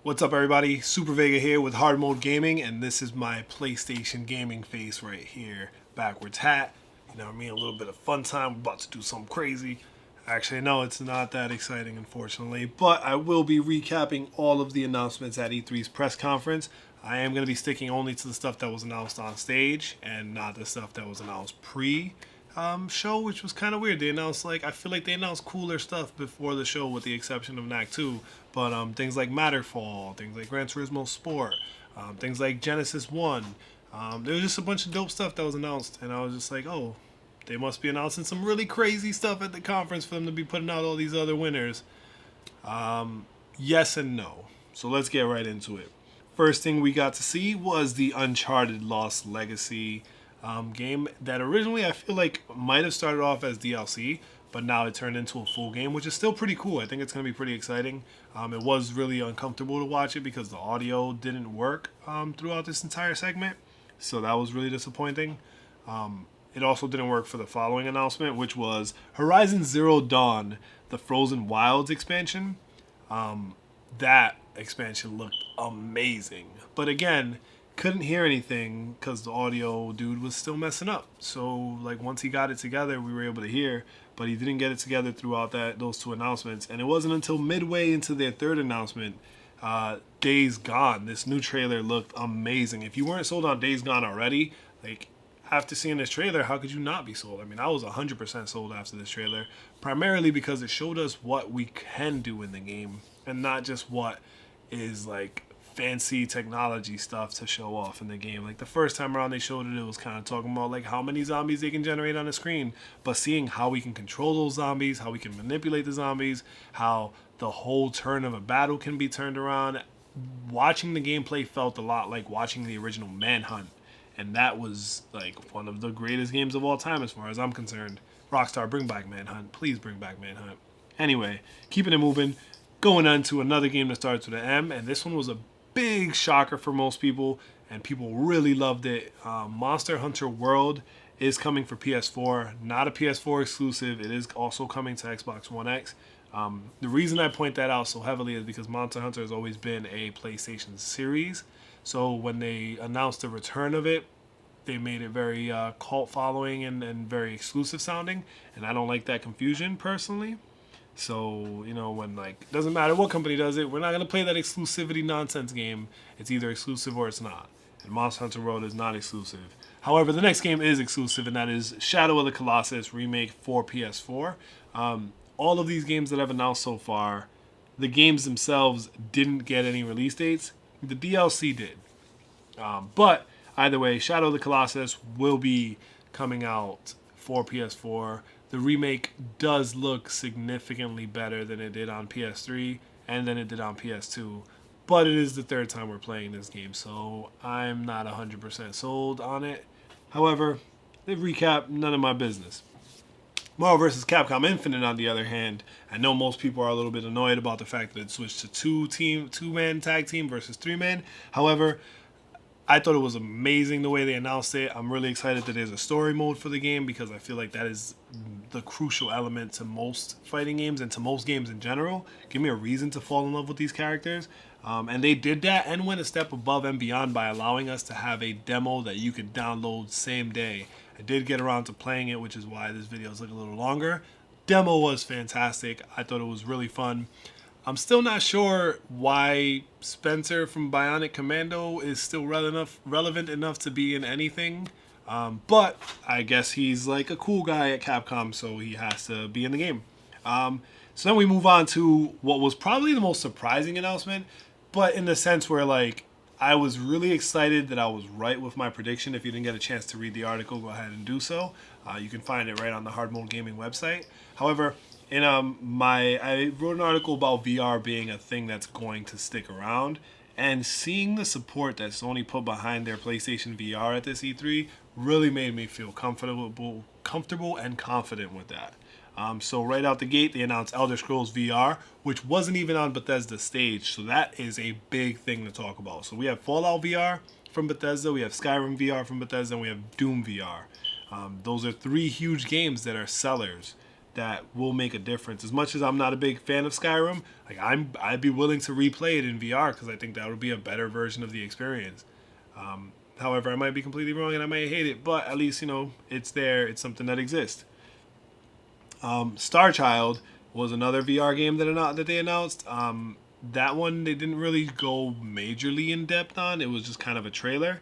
What's up, everybody? Super Vega here with Hard Mode Gaming, and this is my PlayStation gaming face right here. Backwards hat, you know what I mean? A little bit of fun time. We're about to do something crazy. Actually, no, it's not that exciting, unfortunately, but I will be recapping all of the announcements at E3's press conference. I am going to be sticking only to the stuff that was announced on stage and not the stuff that was announced show, which was kind of weird. They announced, I feel like they announced cooler stuff before the show, with the exception of Knack 2. But things like Matterfall, things like Gran Turismo Sport, things like Genesis 1. There was just a bunch of dope stuff that was announced, and I was just like, oh, they must be announcing some really crazy stuff at the conference for them to be putting out all these other winners. Yes and no. So let's get right into it. First thing we got to see was the Uncharted Lost Legacy game that originally I feel like might have started off as DLC, but now it turned into a full game, which is still pretty cool. I think it's going to be pretty exciting. It was really uncomfortable to watch it because the audio didn't work throughout this entire segment, so that was really disappointing. It also didn't work for the following announcement, which was Horizon Zero Dawn, the Frozen Wilds expansion. That expansion looked amazing, but again, couldn't hear anything because the audio dude was still messing up. So once he got it together, we were able to hear, but he didn't get it together throughout those two announcements. And it wasn't until midway into their third announcement, Days Gone, this new trailer looked amazing. If you weren't sold on Days Gone already, after seeing this trailer, how could you not be sold? I mean, I was 100% sold after this trailer, primarily because it showed us what we can do in the game and not just what is fancy technology stuff to show off in the game. The first time around they showed it, it was kind of talking about how many zombies they can generate on the screen, but seeing how we can control those zombies, how we can manipulate the zombies, how the whole turn of a battle can be turned around. Watching the gameplay felt a lot like watching the original Manhunt, and that was one of the greatest games of all time as far as I'm concerned. Rockstar, bring back Manhunt. Please bring back Manhunt. Anyway, keeping it moving, going on to another game that starts with an M, and this one was a big shocker for most people, and people really loved it. Monster Hunter World is coming for PS4, not a PS4 exclusive. It is also coming to Xbox One X. The reason I point that out so heavily is because Monster Hunter has always been a PlayStation series. So when they announced the return of it, they made it very cult following and very exclusive sounding, and I don't like that confusion personally. So, when doesn't matter what company does it, we're not going to play that exclusivity nonsense game. It's either exclusive or it's not. And Monster Hunter World is not exclusive. However, the next game is exclusive, and that is Shadow of the Colossus remake for PS4. All of these games that I've announced so far, the games themselves didn't get any release dates. The DLC did. But either way, Shadow of the Colossus will be coming out for PS4. The remake does look significantly better than it did on PS3 and than it did on PS2. But it is the third time we're playing this game, so I'm not 100% sold on it. However, the recap, none of my business. Marvel vs. Capcom Infinite, on the other hand, I know most people are a little bit annoyed about the fact that it switched to two-man tag team versus three-man. However, I thought it was amazing the way they announced it. I'm really excited that there's a story mode for the game because I feel like that is the crucial element to most fighting games and to most games in general. Give me a reason to fall in love with these characters. And they did that and went a step above and beyond by allowing us to have a demo that you could download same day. I did get around to playing it, which is why this video is a little longer. Demo was fantastic. I thought it was really fun. I'm still not sure why Spencer from Bionic Commando is still relevant enough to be in anything. But I guess he's a cool guy at Capcom, so he has to be in the game. So then we move on to what was probably the most surprising announcement, but in the sense where I was really excited that I was right with my prediction. If you didn't get a chance to read the article, go ahead and do so. You can find it right on the Hard Mode Gaming website. However, I wrote an article about VR being a thing that's going to stick around, and seeing the support that Sony put behind their PlayStation VR at this E3 really made me feel comfortable and confident with that. So right out the gate, they announced Elder Scrolls VR, which wasn't even on Bethesda's stage, so that is a big thing to talk about. So we have Fallout VR from Bethesda, we have Skyrim VR from Bethesda, and we have Doom VR. Those are three huge games that are sellers. that will make a difference. As much as I'm not a big fan of Skyrim, like I'd be willing to replay it in VR because I think that would be a better version of the experience. However, I might be completely wrong and I might hate it, but at least, it's there. It's something that exists. Star Child was another VR game that they announced. That one they didn't really go majorly in depth on. It was just kind of a trailer.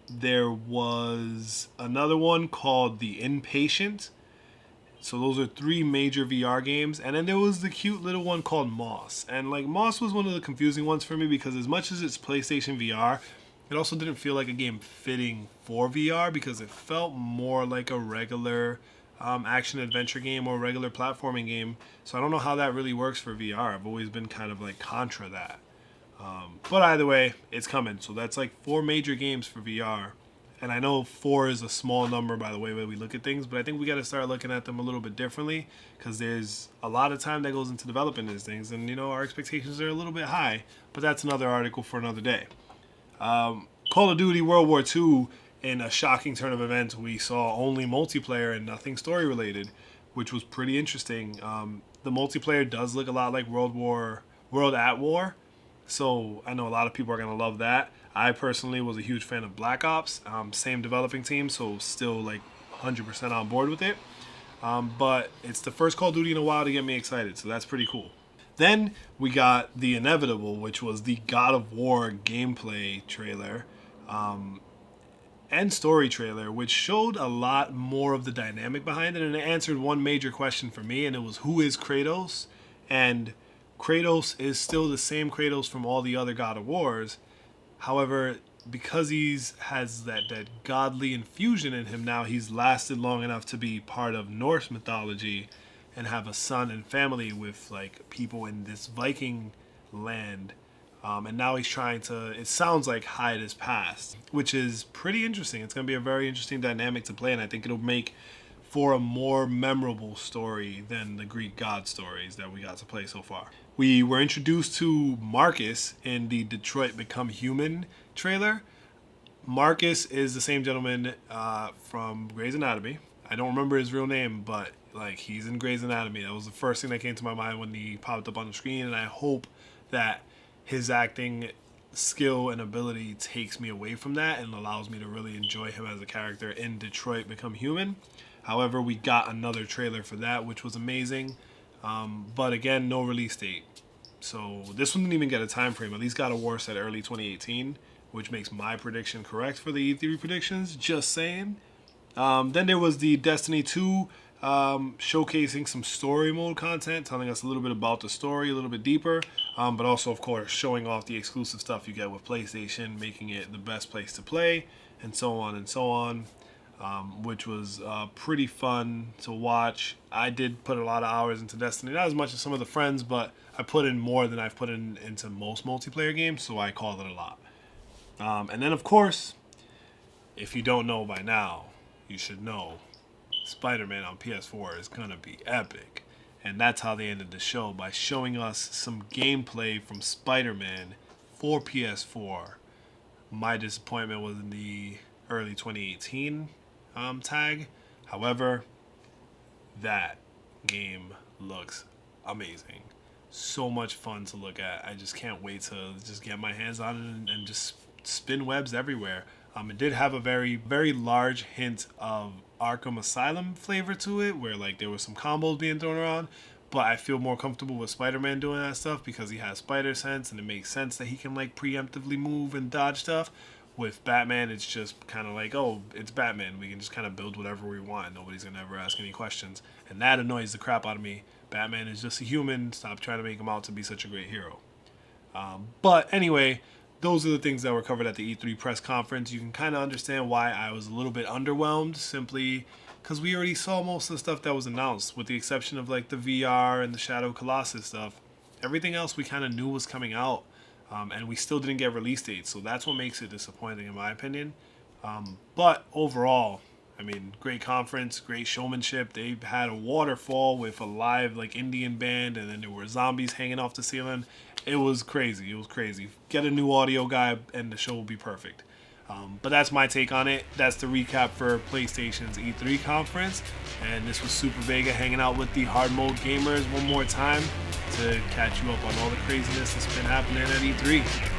There was another one called The Inpatient. So those are 3 major VR games. And then there was the cute little one called Moss. And like Moss was one of the confusing ones for me because as much as it's PlayStation VR, it also didn't feel like a game fitting for VR because it felt more like a regular action adventure game or regular platforming game. So I don't know how that really works for VR. I've always been kind of like contra that. But either way, it's coming. So that's like 4 major games for VR. And I know 4 is a small number by the way that we look at things, but I think we got to start looking at them a little bit differently because there's a lot of time that goes into developing these things. And, our expectations are a little bit high, but that's another article for another day. Call of Duty World War II, in a shocking turn of events, we saw only multiplayer and nothing story related, which was pretty interesting. The multiplayer does look a lot like World at War, so I know a lot of people are going to love that. I personally was a huge fan of Black Ops, same developing team, so still like 100% on board with it. But it's the first Call of Duty in a while to get me excited, so that's pretty cool. Then we got the inevitable, which was the God of War gameplay trailer and story trailer, which showed a lot more of the dynamic behind it, and it answered one major question for me, and it was who is Kratos? And Kratos is still the same Kratos from all the other God of Wars. However, because has that godly infusion in him now, he's lasted long enough to be part of Norse mythology and have a son and family with like people in this Viking land. And now he's trying to, it sounds like, hide his past, which is pretty interesting. It's going to be a very interesting dynamic to play, and I think it'll make for a more memorable story than the Greek god stories that we got to play so far. We were introduced to Marcus in the Detroit Become Human trailer. Marcus is the same gentleman from Grey's Anatomy. I don't remember his real name, but like he's in Grey's Anatomy. That was the first thing that came to my mind when he popped up on the screen, and I hope that his acting skill and ability takes me away from that and allows me to really enjoy him as a character in Detroit Become Human. However, we got another trailer for that, which was amazing. But again, no release date. So this one didn't even get a time frame. At least God of War said early 2018, which makes my prediction correct for the E3 predictions. Just saying. Then there was the Destiny 2 showcasing some story mode content, telling us a little bit about the story, a little bit deeper, but also, of course, showing off the exclusive stuff you get with PlayStation, making it the best place to play, and so on and so on, which was pretty fun to watch. I did put a lot of hours into Destiny, not as much as some of the friends, but I put in more than I've put into most multiplayer games, so I call it a lot. And then, of course, if you don't know by now, you should know SpiderMan on PS4 is going to be epic. And that's how they ended the show, by showing us some gameplay from SpiderMan for PS4. My disappointment was in the early 2018 tag. However, that game looks amazing. So much fun to look at. I just can't wait to just get my hands on it and just spin webs everywhere. It did have a very, very large hint of Arkham Asylum flavor to it, where like there were some combos being thrown around, but I feel more comfortable with Spider-Man doing that stuff because he has spider sense and it makes sense that he can like preemptively move and dodge stuff. With Batman, it's just kind of like, oh, it's Batman. We can just kind of build whatever we want. Nobody's going to ever ask any questions. And that annoys the crap out of me. Batman is just a human. Stop trying to make him out to be such a great hero. But anyway, those are the things that were covered at the E3 press conference. You can kind of understand why I was a little bit underwhelmed, simply because we already saw most of the stuff that was announced, with the exception of like the VR and the Shadow Colossus stuff. Everything else we kind of knew was coming out, and we still didn't get release dates, so that's what makes it disappointing in my opinion. But overall, I mean, great conference, great showmanship. They had a waterfall with a live like Indian band, and then there were zombies hanging off the ceiling. It was crazy. It was crazy. Get a new audio guy, and the show will be perfect. But that's my take on it. That's the recap for PlayStation's E3 conference. And this was Super Vega hanging out with the hard mode gamers one more time to catch you up on all the craziness that's been happening at E3.